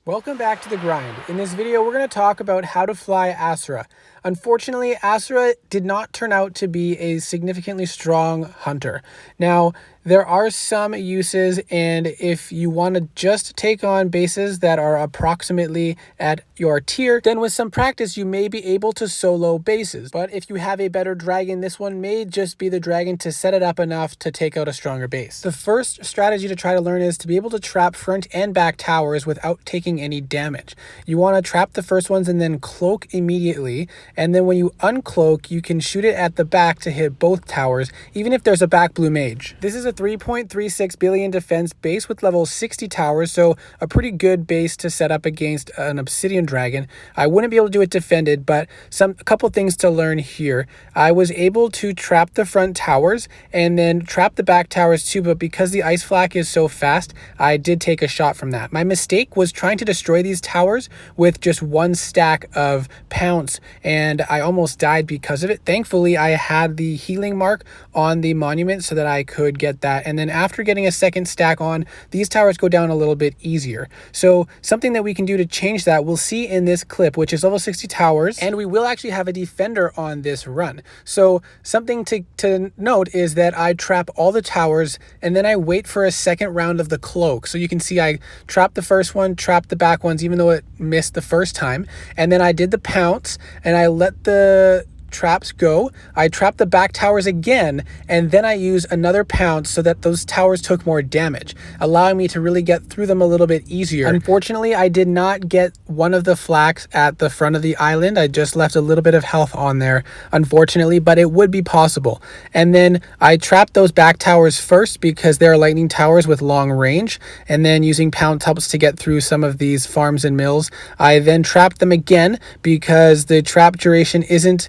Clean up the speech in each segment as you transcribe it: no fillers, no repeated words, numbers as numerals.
Welcome back to The Grind. In this video, we're going to talk about how to fly Asura. Unfortunately, Asura did not turn out to be a significantly strong hunter. Now, there are some uses, and if you want to just take on bases that are approximately at your tier, then with some practice, you may be able to solo bases. But if you have a better dragon, this one may just be the dragon to set it up enough to take out a stronger base. The first strategy to try to learn is to be able to trap front and back towers without taking any damage. You want to trap the first ones and then cloak immediately, and then when you uncloak, you can shoot it at the back to hit both towers, even if there's a back blue mage. This is a 3.36 billion defense base with level 60 towers, so a pretty good base to set up against an obsidian dragon. I wouldn't be able to do it defended, but a couple things to learn here. I was able to trap the front towers and then trap the back towers too, but because the ice flak is so fast, I did take a shot from that. My mistake was trying to destroy these towers with just one stack of pounce, and I almost died because of it. Thankfully, I had the healing mark on the monument so that I could get that, and then after getting a second stack on, these towers go down a little bit easier. So something that we can do to change that, we'll see in this clip, which is level 60 towers, and we will actually have a defender on this run. So something to note is that I trap all the towers and then I wait for a second round of the cloak. So you can see I trapped the first one, trapped the back ones, even though it missed the first time, and then I did the pounce and I let the traps go. I trapped the back towers again, and then I used another pounce so that those towers took more damage, allowing me to really get through them a little bit easier. Unfortunately, I did not get one of the flaks at the front of the island. I just left a little bit of health on there, unfortunately, but it would be possible. And then I trapped those back towers first because they're lightning towers with long range, and then using pounce helps to get through some of these farms and mills. I then trapped them again because the trap duration isn't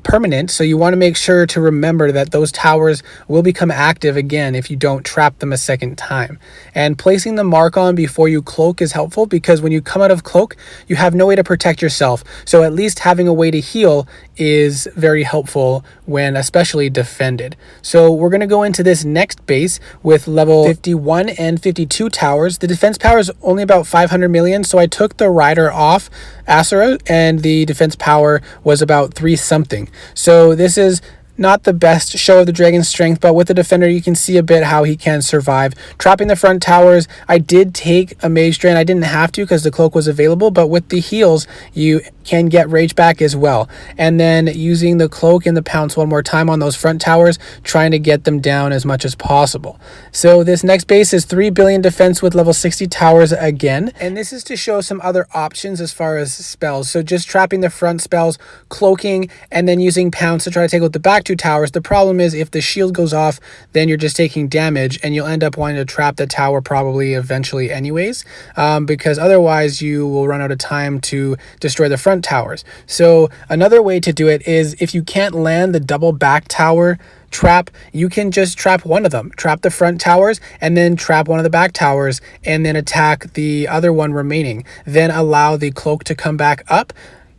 permanent, so you want to make sure to remember that those towers will become active again if you don't trap them a second time. And placing the mark on before you cloak is helpful because when you come out of cloak, you have no way to protect yourself. So at least having a way to heal is very helpful when especially defended. So we're going to go into this next base with level 51 and 52 towers. The defense power is only about 500 million, so I took the rider off Asura and the defense power was about 3 something. So this is not the best show of the dragon's strength, but with the defender you can see a bit how he can survive. Trapping the front towers, I did take a mage drain. I didn't have to because the cloak was available, but with the heals you can get rage back as well. And then using the cloak and the pounce one more time on those front towers, trying to get them down as much as possible. So this next base is 3 billion defense with level 60 towers again, and this is to show some other options as far as spells. So just trapping the front spells, cloaking, and then using pounce to try to take out the back 2 towers. The problem is if the shield goes off, then you're just taking damage and you'll end up wanting to trap the tower probably eventually anyways, because otherwise you will run out of time to destroy the front towers. So another way to do it is if you can't land the double back tower trap, you can just trap one of them. Trap the front towers and then trap one of the back towers and then attack the other one remaining. Then allow the cloak to come back up,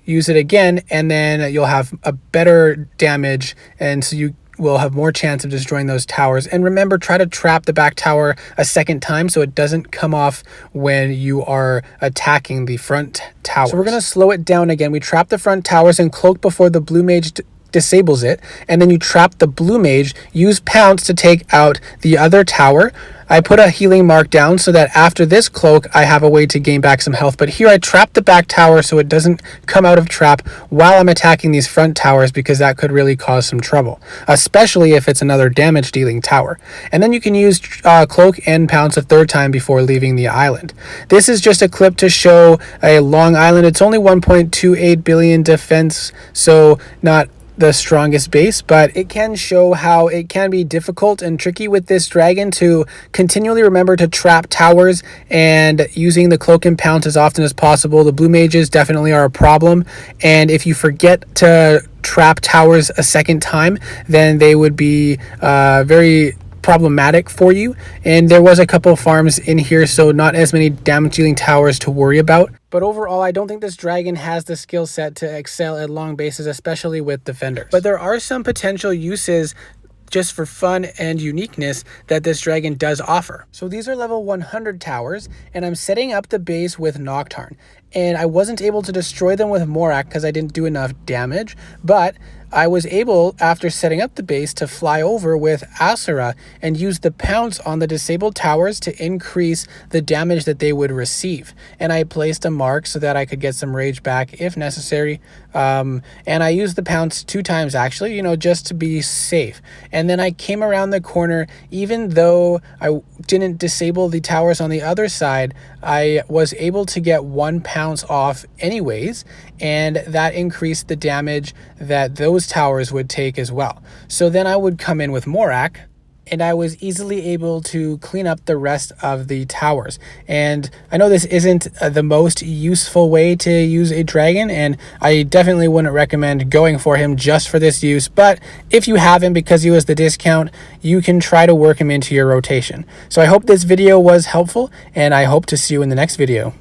use it again, and then you'll have a better damage, and so you will have more chance of destroying those towers. And remember, try to trap the back tower a second time so it doesn't come off when you are attacking the front towers. So we're going to slow it down again. We trap the front towers and cloak before the blue mage disables it, and then you trap the blue mage, use pounce to take out the other tower. I put a healing mark down so that after this cloak I have a way to gain back some health, but here I trap the back tower so it doesn't come out of trap while I'm attacking these front towers, because that could really cause some trouble, especially if it's another damage dealing tower. And then you can use cloak and pounce a third time before leaving the island. This is just a clip to show a long island. It's only 1.28 billion defense, so not the strongest base, but it can show how it can be difficult and tricky with this dragon to continually remember to trap towers and using the cloak and pounce as often as possible. The blue mages definitely are a problem, and if you forget to trap towers a second time, then they would be very problematic for you. And there was a couple farms in here, so not as many damage dealing towers to worry about. But overall, I don't think this dragon has the skill set to excel at long bases, especially with defenders. But there are some potential uses just for fun and uniqueness that this dragon does offer. So these are level 100 towers, and I'm setting up the base with Noctarn. And I wasn't able to destroy them with Morak because I didn't do enough damage, but I was able, after setting up the base, to fly over with Asura and use the pounce on the disabled towers to increase the damage that they would receive. And I placed a mark so that I could get some rage back if necessary. And I used the pounce 2 times actually, just to be safe. And then I came around the corner. Even though I didn't disable the towers on the other side, I was able to get 1 pounce off anyways, and that increased the damage that those towers would take as well. So then I would come in with Morak, and I was easily able to clean up the rest of the towers. And I know this isn't the most useful way to use a dragon, and I definitely wouldn't recommend going for him just for this use, but if you have him because he was the discount, you can try to work him into your rotation. So I hope this video was helpful, and I hope to see you in the next video.